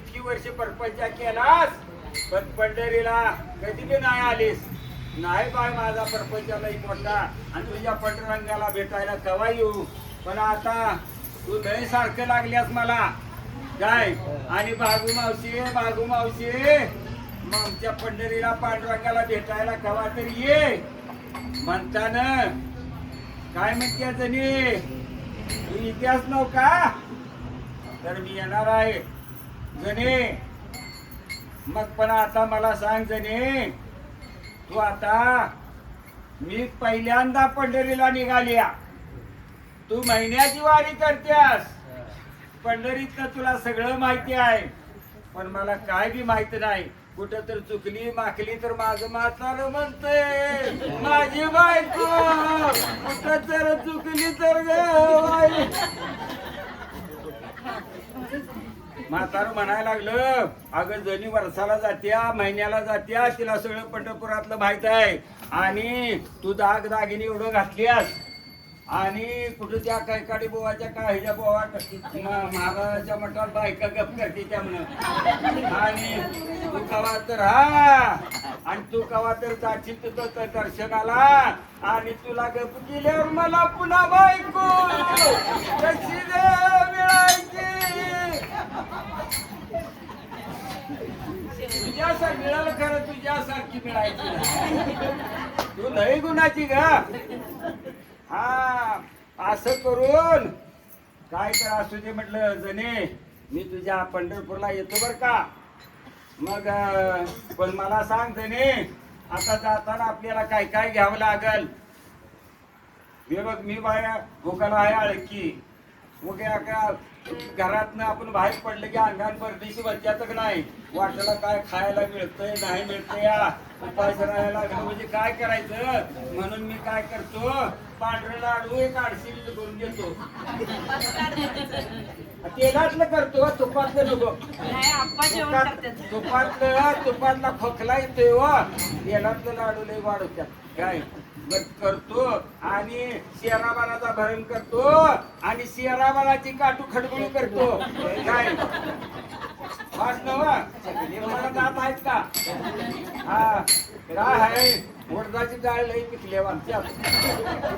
इतकी वर्ष परपंचा केलास पण पंढरीला कधी बी नाही आलीस. नाही बाय माझा परपंचालाही मोठा आणि तुझ्या पंढरंगाला भेटायला केव्हा येऊ. पण आता तू लय सारखं लागल्यास मला काय. आणि बागू मावशी मग आमच्या पंढरीला पांडुरंगाला भेटायला केव्हा तरी ये म्हणताना काय म्हणते जणी तू इतिहास नव्हता तर मी येणार आहे जणे. मग पण आता मला सांग जणे तू आता मी पहिल्यांदा पंढरीला निघाल्या. तू महिन्याची वारी करतेस. पंढरीत तुला सगळं माहिती आहे पण मला काय बी माहिती नाही. कुठं तर चुकली माकली तर माझं म्हातारं म्हणते माझी बायको. कुठं तर चुकली तर म्हातारं म्हणायला लागलं अगं जणी वर्षाला जात्या महिन्याला जात्या तिला सगळं पंढरपुरातलं माहित आहे. आणि तू दागिने एवढं घातलीस आणि कुठं त्या कैकाडी बोवाच्या का ह्याच्या बोवा महाराजाच्या मठात बायका गप करते त्या म्हणून. आणि तू कवा तर आणि तू कवा तर जाशील तुझं दर्शनाला आणि तुला गप केल्यावर मला पुन्हा बायको कशी मिळायची. तुझ्यासारखी मिळालं खरं तुझ्यासारखी मिळायची. तू लई गुणाची ग. हा असं करून काय तर असू दे म्हटलं जणे मी तुझ्या पंढरपूरला येतो बर का. मग पण मला सांग जणे आता जाताना आपल्याला काय काय घ्यावं लागल. हे बघ मी बाया भोकाला आहे अळकी वगैरे का घरातनं आपण बाहेर पडलं की अंगान परदेशी बच्चातच नाही वाटायला काय खायला मिळतंय नाही मिळतंय या उपाय करायला लागलं म्हणजे काय करायचं. म्हणून मी काय करतो पांढरं लाडू एक 800 करून घेतो. तेलातलं करतो तुपातलं नको. तुपातला खोकला येतोय व तेलातलं लाडू लय वाढवत्यात काय करतो. आणि शेराबालाचा भरण करतो आणि शेराबालाची काटू खडबुळी करतो काय. मला जात आहेत का. हा काय आहे उडदाची डाळ लई पिकली आमच्यात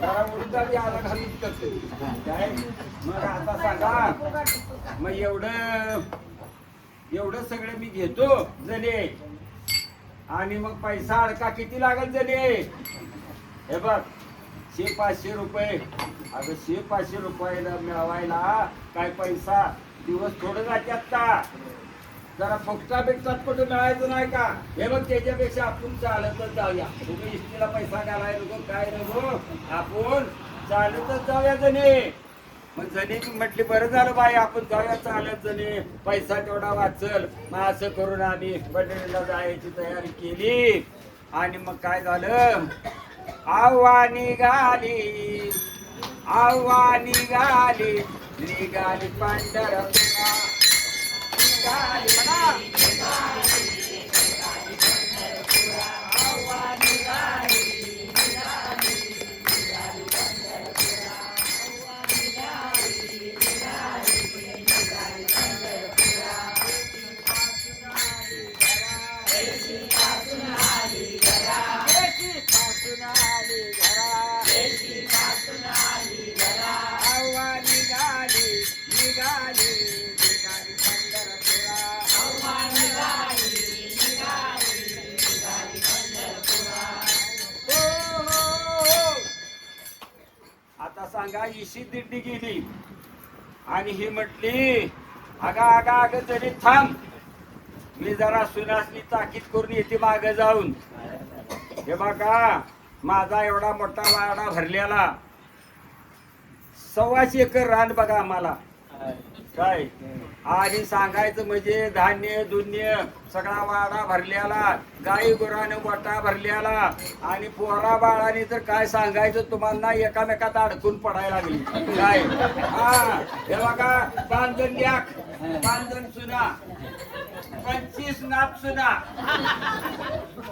जरा उडदाची आला घालून करते काय. मग आता सांगा मग एवढं सगळं मी घेतो जणे. आणि मग पैसा अडका किती लागल जणे. हे बघ 500 रुपये. अगं 500 रुपयाला मिळवायला काय पैसा दिवस थोडं जात्यात का. जरा फुकटा बिकटात कुठं मिळायचं नाही का. हे बघ त्याच्यापेक्षा आपण चालतच जाऊया. तुम्ही इष्टीला पैसा घालाय नको काय नको आपण चालतच जाऊया जणे. मग जणी म्हटली बरं झालं बाई आपण जाऊया चालत जणे पैसा तेवढा वाचल. मग असं करून आम्ही पंढरीला जायची तयारी केली. आणि मग काय झालं आव्हा निघाली निघाली पंढरपुरा निघाली सांगा इशी दिंडी गेली आणि ही म्हटली अगा जरी थांब मी जरा सुनासनी ताकीद करून येते माग जाऊन. हे बघा माझा एवढा मोठा वाडा भरलेला 1.25 एकर रान बघा आम्हाला काय. आणि सांगायचं म्हणजे धान्य दुन्य सगळा वाडा भरलेला गाई गुराने गोटा भरलेला. आणि पोरा बाळाने तर काय सांगायचं तुम्हाला ना एकामेकात अडकून पडायला लागली काय. हा हे बघा 5 जण सुना 25 नापसुना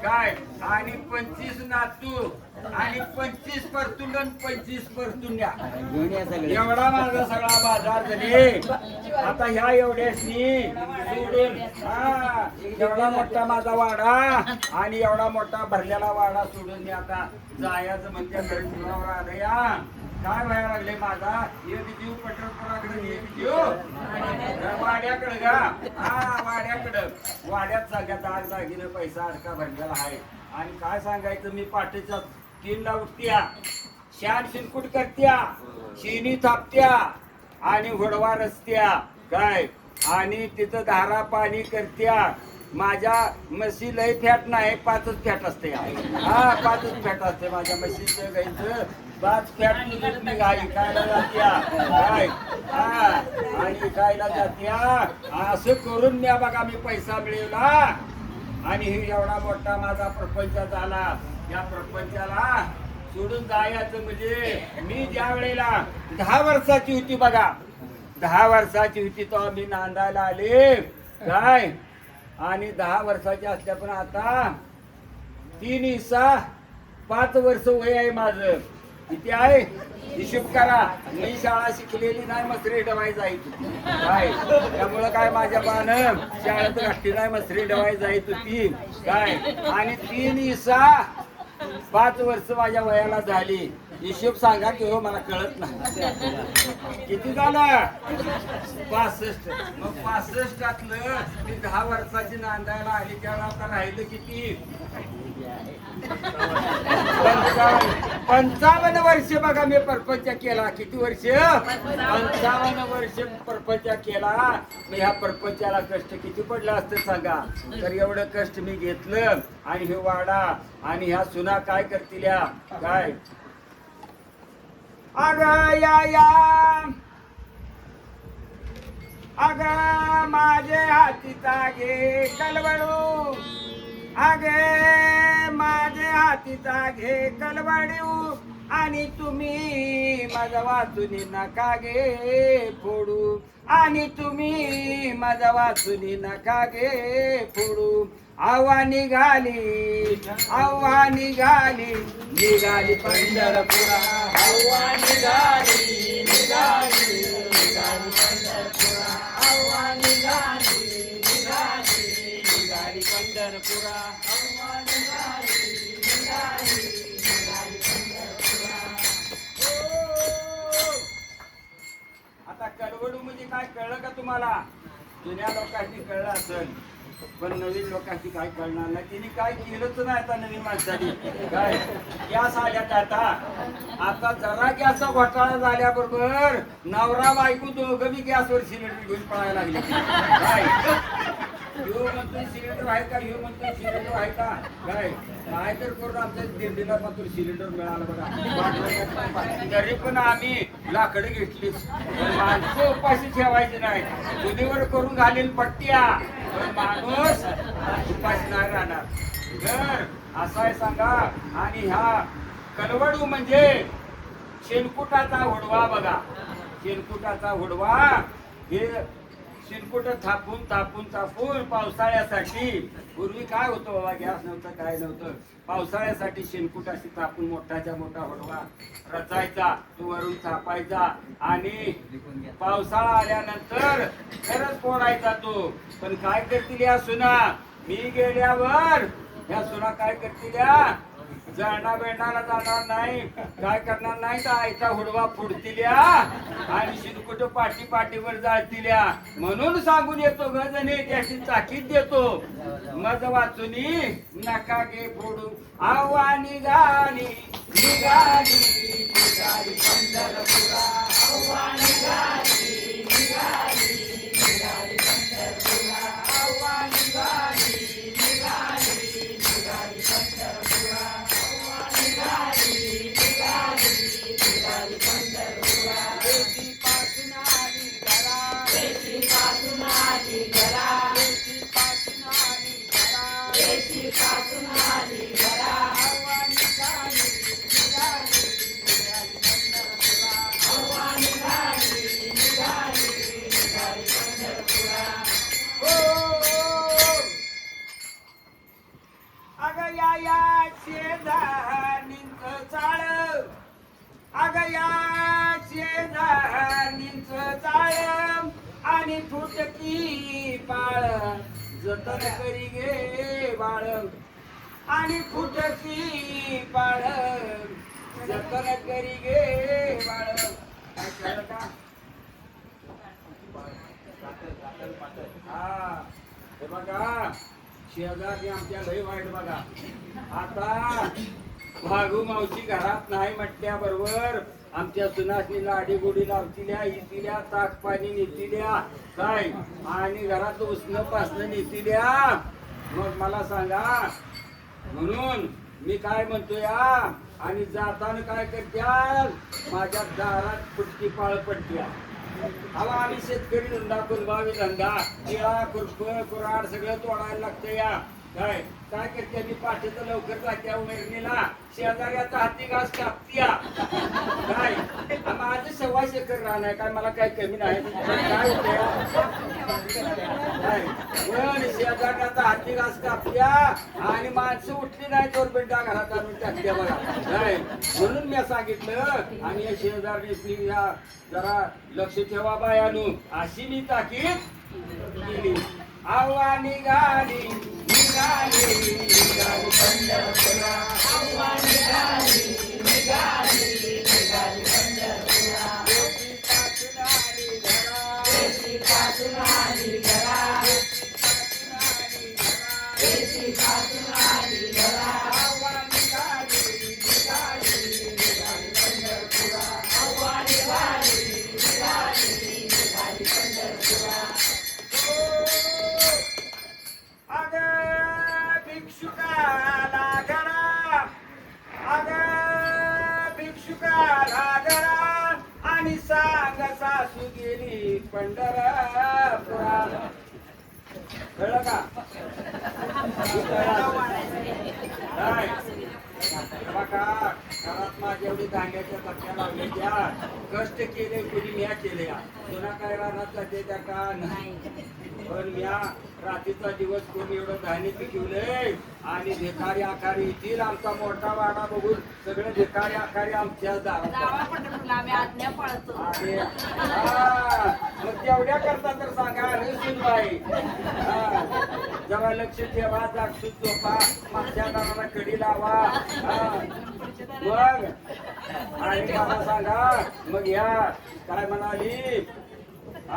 काय आणि 25 नातू आणि 25 परतुंड 25 परतुंड्या एवढा माझा सगळा बाजार झाले. आता ह्या एवढ्यासनी सोडून हा एवढा मोठा माझा वाडा आणि एवढा मोठा भरलेला वाडा सोडून मी आता जायचं म्हणजे गणपुरावर आलं या. काय व्हायला लागले माझा एक जीव पंढरपुराकडे एक जीव वाड्याकडे गा. हा वाड्याकडं वाड्यात सगळ्या दाग दागिने पैसा अडका भरलेला आहे. आणि काय सांगायचं मी पाठीच्या 3ला उठत्या शान शिरकुट करत्या शिनी थापत्या आणि घोडवा रस्त्या काय आणि तिथं धारा पाणी करत्या. माझ्या म्हशी लय फॅट नाही 5च फॅट असते. हा 5च फॅट असते माझ्या म्हशीचं गाईचं 5 फॅट मी गाई खायला जात्या काय हा आणि खायला जात्या. असं करून मी बघा मी पैसा मिळवला आणि हे एवढा मोठा माझा प्रपंच झाला. या प्रपंचाला सोडून जायचं म्हणजे मी ज्या वेळेला 10 वर्षाची होती बघा 10 वर्षाची होती तो मी नांदायला आले काय आणि 10 वर्षाची असल्या पण आता 3 हिस्सा 5 वर्ष वय आहे माझं. किती आहे हिशोब करा. मी शाळा शिकलेली नाही मसरी डवाई जायची काय त्यामुळं काय माझ्या बानं शाळेत गाठी नाही मसरी डवाई जायत होती काय आणि 3 हिस्सा 5 वर्ष माझ्या वयाला झाली. हिशोब सांगा की हो मला कळत नाही. किती झालं 65. मग 65तलं मी 10 वर्षाची नांदायला आली त्याला आता राहिलं किती 55 वर्ष बघा मी परपंच केला. किती वर्ष 55 वर्ष परपंच केला. मी ह्या परपंचाला कष्ट किती पडलं असतं सांगा. तर एवढं कष्ट मी घेतलं आणि हे वाडा आणि ह्या सुना काय करतील काय अग या अग माझे हातीचा घे कलवडू अगे माझे हातीचा घे कलवडू आणि तुम्ही माझा वाचुनी नका गे फोडू आणि तुम्ही माझा वाचुनी नका गे फोडू. आव्हा निघाली निघाली पंढरपुरा आव्हा निघाली पंढरपुरा आव्हा निघाली पंढरपुरा आव्हा निघाली आता कलवडू म्हणजे काय कळलं का तुम्हाला? जुन्या लोकांनी कळलं असेल पण नवीन लोकांची काय कळणार नाही. तिने काय केलंच नाही आता नवीन माणसाने काय गॅस आल्यात आता जरा गॅसचा घोटाळा झाल्याबरोबर नवरा बायको दोघं बी गॅसवर सिलेंडर घेऊन पळायला लागले काय ह्यो म्हणतोय सिलेंडर आहे का ह्यो म्हणतोय सिलेंडर आहे का काय तर करून आमच्या दिंडीला मात्र सिलेंडर मिळालं बघा. तरी पण आम्ही लाकडं घेतलीच माणसं उपाशी ठेवायची नाही. चुलीवर करून घालेल पट्ट्या पण माणूस उपाशी नाही राहणार. तर असं आहे सांगा. आणि ह्या कलवडू म्हणजे शेणकुटाचा हुडवा बघा. शेणकुटाचा हुडवा हे शेणकुट थापून पावसाळ्यासाठी पूर्वी काय होतं बाबा गॅस नव्हतं काय नव्हतं. पावसाळ्यासाठी शेणकुट अशी थापून मोठाच्या मोठा हुडवा रचायचा तो वरून थापायचा आणि पावसाळा आल्यानंतर खरंच फोडायचा तो. पण काय करतील या सुना मी गेल्यावर या सुना काय करतील जळणा बेंडाला जाणार नाही काय करणार नाही तर आयता हुडवा फोडतील आणि शिरकुट पाठीवर जाळतील. म्हणून सांगून येतो गजने त्याची चाकीत देतो मज वाचुनी नका गे फोडू. आव्हा निघाली पंढरपुरा आव्हा निघाली पंढरपुरा आव्हा निघाली पंढरपुरा या शेजारीच जाळ आणि फुटकी पाळ जतन करी गे बाळ आणि फुटकी पाळ जतन करी गे बाळ. काय कळलं का? हा हे बघा शेजारी आमच्या लय वाईट बघा. आता भागू मावशी घरात नाही म्हटल्याबरोबर आमच्या सुनासनी लाडी गोडी लावतिल्या इतिल्या ताक पाणी नेतिल्या काय आणि घरात उष्ण पासणं नेतिल्या. मग मला सांगा म्हणून मी काय म्हणतो या आणि जाताना काय करत्या माझ्या दारात फुटकी पाळ पडत्या. हवा आम्ही शेतकरी धंदा कुरबावी धंदा केळा खुरप कुराड सगळं तोडायला लागतं या. काय काय करते मी पाठीचं लवकर जात्या उमेरणीला शेजाऱ्याचा हाती घास कापत्या. काय माझं 1.25 एकर रान आहे काय मला काय कमी नाही काय पण शेजाऱ्याचा हाती घास कापत्या आणि माणसं उठली नाही तर बेटा घरात आणून टाकत्या बघा. काय म्हणून मी सांगितलं आणि या शेजारी जरा लक्ष ठेवा बायानू अशी मी ताकीद केली. आव्हा निघाली निघाली निघाली पंढरपुरा आव्हा निघाली निघाली निघाली पंढरपुरा. देशी पासून आली घरा देशी पासून आली घरा देशी पासून आली घरा आव्हा निघाली निघाली निघाली पंढरपुरा आव्हा निघाली निघाली निघाली पंढरपुरा. अग भिक्षुकाला घरा अग भिक्षुकाला घरा आणि सांग सासू गेली पंढरपुरा. कळलं का? काय बघा घरात माझ्या एवढी धान्याच्या चटक्या लावल्या कष्ट केले कोणी म्या केले तुला काय राहणार जाते त्या का नाही. पण म्या रात्रीचा दिवस कोणी एवढं धान्य पिकवलंय आणि भिकारी आकारी येतील आमचा मोठा वाडा बघून सगळे भिकारी आकारी आमच्या दारात. अरे मग तेवढ्या करता तर सांगा अरे सुनबाई जरा लक्ष ठेवा जागसूत झोपा मागच्या दाराला कडी लावा. मग आणि मला सांगा मग ह्या काय म्हणाली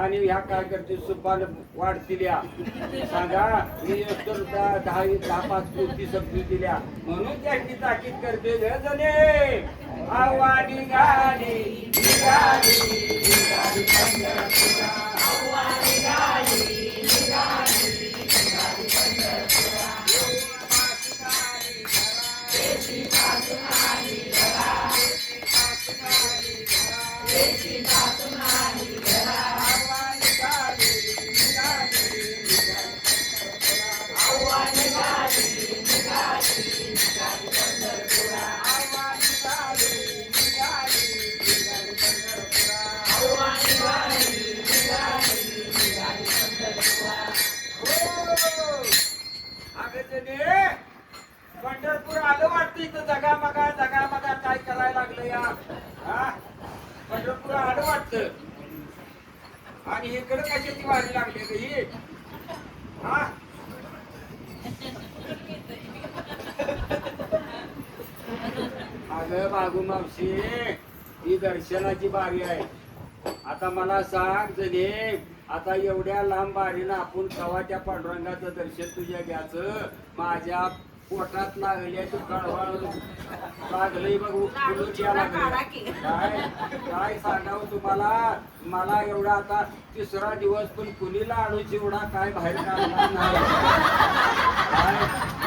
आणि ह्या काय करते सुपान वाढतील या सांगा मी तर 10-5 कोटी समजू दिल्या म्हणून त्यांची ताकीद करते जणे आव्हा निघाली निघाली निघाली पंढरपुरा आव्हा निघाली निघाली निघाली पंढरपुरा. देशी पासून आली घरा देशी पासून आली घरा देशी पासून आली घरा आव्हा निघाली निघाली आव्हा निघाली निघाली निघाली पंढरपुरा आव्हा निघाली निघाली निघाली पंढरपुरा आव्हा निघाली निघाली निघाली पंढरपुरा. हो अगं जने पंढरपूर आलं वाटतं इथं जगामगा काय करायला लागलं या. हा पंढरपूर आलं वाटतं आणि इकडे कशाची वारी लागली ग ही. हा अगं बागू मावशी ही दर्शनाची बारी आहे. आता मला सांग जणे आता एवढ्या लांब बारीनं आपण कवा त्या पांडुरंगाचं दर्शन तुझ्या घ्यायचं माझ्या पोटात लागल्या तू कळवळ लागलंय बघ काय काय सांगावं तुम्हाला. मला एवढा आता 3रा दिवस पण कुणीला आणू चिवडा काय बाहेर काढणार नाही. काय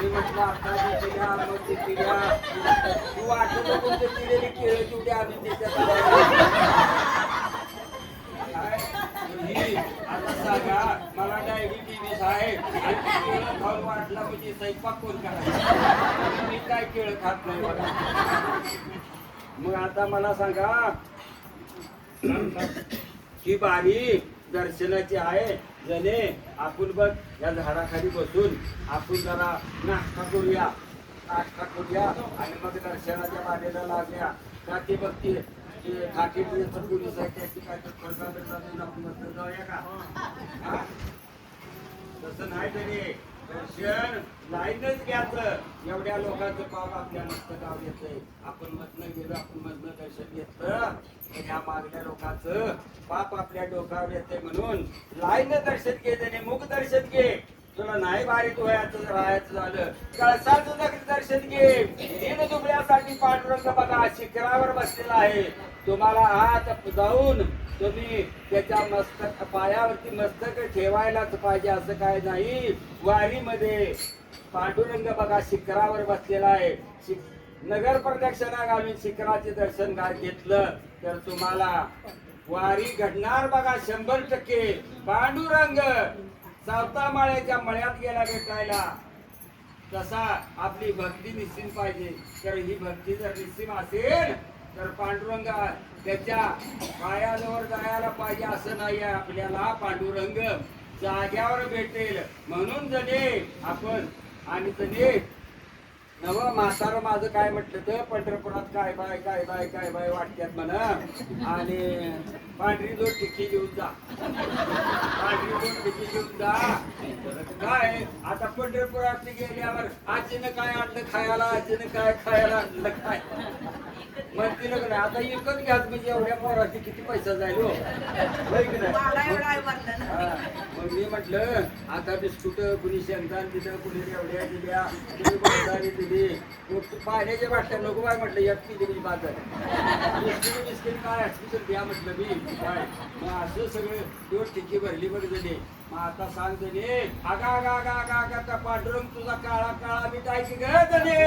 मी म्हटलं आता दिल्या मग दिल्या तू वाटत कोणते दिलेली केळं चिवडे आम्ही त्याच्यात आता सांगा मला डायबिटीस आहे आणि खाऊन वाटला म्हणजे स्वयंपाक कोण करायचा मी काय केळं खात नाही बघा. मग आता मला सांगा ही बारी दर्शनाची आहे जने आपण बघ या झाडाखाली बसून आपण जरा नाश्ता करूया आणि मग दर्शनाच्या बारीला लागल्या का ते बघते खाकी ड्रेसचं पोलीस आहे त्याची काय तर फरका बिरका देऊन आपण मस्त जाऊया का हा? तसं नाही तरी दर्शन लाईनच घ्यायचं एवढ्या लोकांचं पाप आपल्या नसतं गाव येतंय आपण मधनं गेलो आपण मधनं दर्शन घेतलं तर ह्या मागल्या लोकांचं पाप आपल्या डोक्यावर येतंय म्हणून लाईन दर्शन घे त्याने मुख दर्शन घे तुला नाही बारीक वयाचं राहायचं झालं कळसाचं दर्शन घे तीन दुबळ्यासाठी पांडुरंग बघा शिखरावर बसलेला आहे तुम्हाला हात जाऊन तुम्ही त्याच्या मस्तक पायावरती मस्तक ठेवायलाच पाहिजे असं काय नाही वारीमध्ये पांडुरंग बघा शिखरावर बसलेला आहे नगर प्रदक्षिणा घालून शिखराचे दर्शन घेतलं तर तुम्हाला वारी घडणार बघा 100%. पांडुरंग सावता माळ्याच्या मळ्यात गेला भेटायला तसा आपली भक्ती निश्चित पाहिजे तर ही भक्ती जर निश्चित असेल तर पांडुरंग त्याच्या पायाजवळ जायला पाहिजे असं नाही आहे आपल्याला पांडुरंग जाग्यावर भेटेल म्हणून जणे आपण आणि जणे नव म्हातारं माझं काय म्हटलं तर पंढरपुरात काय बाय वाटत्यात म्हणा आणि पांढरी दोन टिक्की घेऊन जा पांढरी दोन टिक्की घेऊन जा काय आता पंढरपुरात गेल्यावर आजीनं काय आणलं खायला आजीनं काय खायला आणलं काय म्हणते ना आता एकच घ्याच म्हणजे एवढ्या पोराची किती पैसा जाईल हो मग मी म्हटलं आता बिस्कुट कुणी शेंगदाण दिलं कुणी एवढ्या दिल्या कुणी बंदारी दिली मग पाण्याच्या बाटल्या नको काय म्हटलं एक दिली बाजार बिस्किट काय असली तर द्या म्हटलं मी काय मग असं सगळं दोन टिक्की भरली बघ जणे मग आता सांग जणे आगा आगा आगा आगा आगा का पांडुरंग तुझा काळा काळा मी काय की ग जणे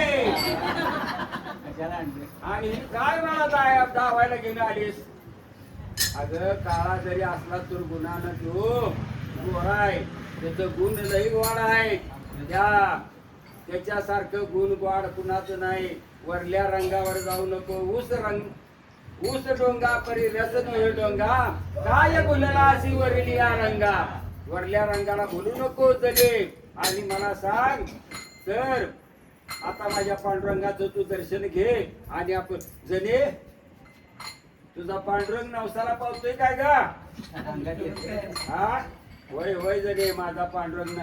आणि काय मला धावायला घेऊन आलीस अगं काळा जरी असला तर गुणानं तो गोरा आहे त्याचं गुण लई गोड आहे त्याच्यासारखं गुण गोड कुणाचं नाही वरल्या रंगावर जाऊ नको ऊस डोंगा परी रस नव्हे डोंगा काय बोलला अशी वरली या रंगा वरल्या रंगाला बोलू नको जगे आणि मला सांग तर आता माझ्या पांडुरंगाचं तू दर्शन घे आणि आपण जने तुझा पांडुरंग नवसाला पावतोय काय गा हा वय वय जगे माझा पांडुरंग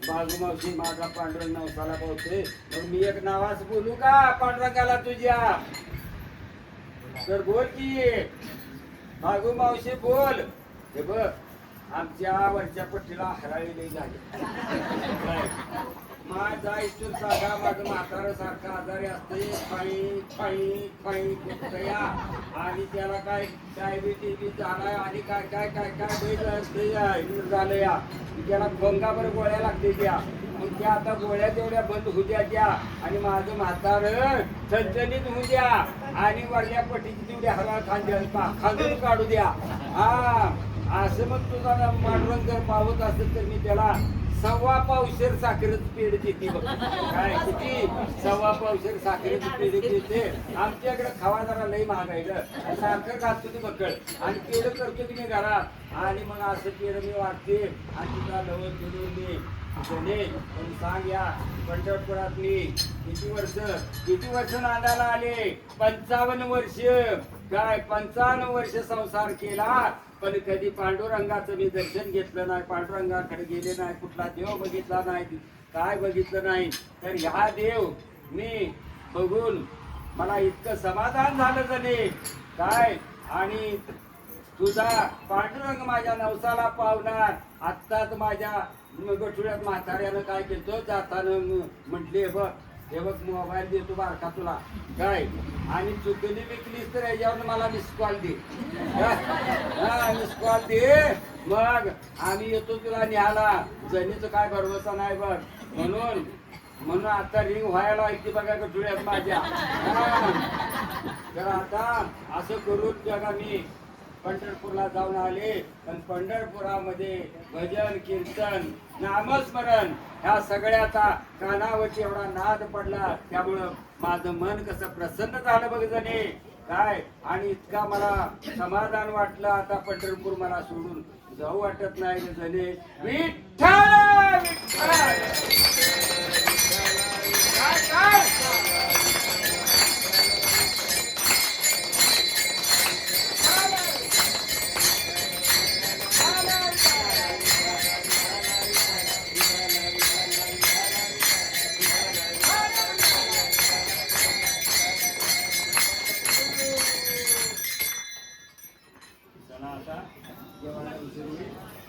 बाजू मावशी माझा पांडुरंग नवसाला पावतोय मग मी एक नावास बोलू का पांडुरंगाला तुझ्या तर बोल की बागू मावशी बोल हे बघ आमच्या वरच्या पट्टीला हराळी झाली माझा इथून साधा माझं म्हातारं सारखं आजारी असते पायी आणि त्याला काय डायबिटीज झालाय आणि काय काय काय काय झालं या त्याला गंगाभर गोळ्या लागते त्या मग त्या आता गोळ्या तेवढ्या बंद होऊ द्या त्या आणि माझं म्हातारं चणचणीत होऊ द्या आणि वरल्या पट्टीची तेवढी हवा खांदून काढू द्या हा असं मग तुझा पांडुरंग जर पावत असेल तर मी त्याला 1.25 पावशेर साखरेच पेढ देते बघ काय किती 1.25 पावशेर साखरेच पेढ देते आमच्याकडे खावा जरा लई महाग आहे ग साखर घालतो ती बकळ आणि पेढ करतो की मी घरात आणि मग असं पेढ मी वाटते आणि तुझा लवत घेऊन मी जणे पण सांग या पंढरपुरात मी किती वर्ष नांदायला आले 55 वर्ष काय 55 वर्ष संसार केला पण कधी पांडुरंगाचं मी दर्शन घेतलं नाही पांडुरंगाकडे गेले नाही कुठला देव बघितला नाही काय बघितलं नाही तर ह्या देव मी बघून मला इतकं समाधान झालं जणे काय आणि तुझा पांडुरंग माझ्या नवसाला पावणार आत्ताच माझ्या गठुळ्यात म्हाताऱ्यानं काय केलं जाताना म्हटले बघ हे बघ मोबाईल देतो बारका तुला काय आणि चुकली विकलीस तर याच्यावर मला मिस कॉल दे मिस कॉल दे मग आम्ही येतो तुला न्यायला जणीचं काय भरवसा नाही बघ म्हणून आता रिंग व्हायला ऐकते बघा गठुळ्यात माझ्या तर आता असं करून जगा मी पंढरपूरला जाऊन आले पण पंढरपुरामध्ये भजन कीर्तन नामस्मरण ह्या सगळ्याचा कानावरती एवढा नाद पडला त्यामुळं माझं मन कसं प्रसन्न झालं बघ जणे काय आणि इतका मला समाधान वाटलं आता पंढरपूर मला सोडून जाऊ वाटत नाही जणे विठ्ठल विठ्ठल मला आता जेवणाला उशीर होईल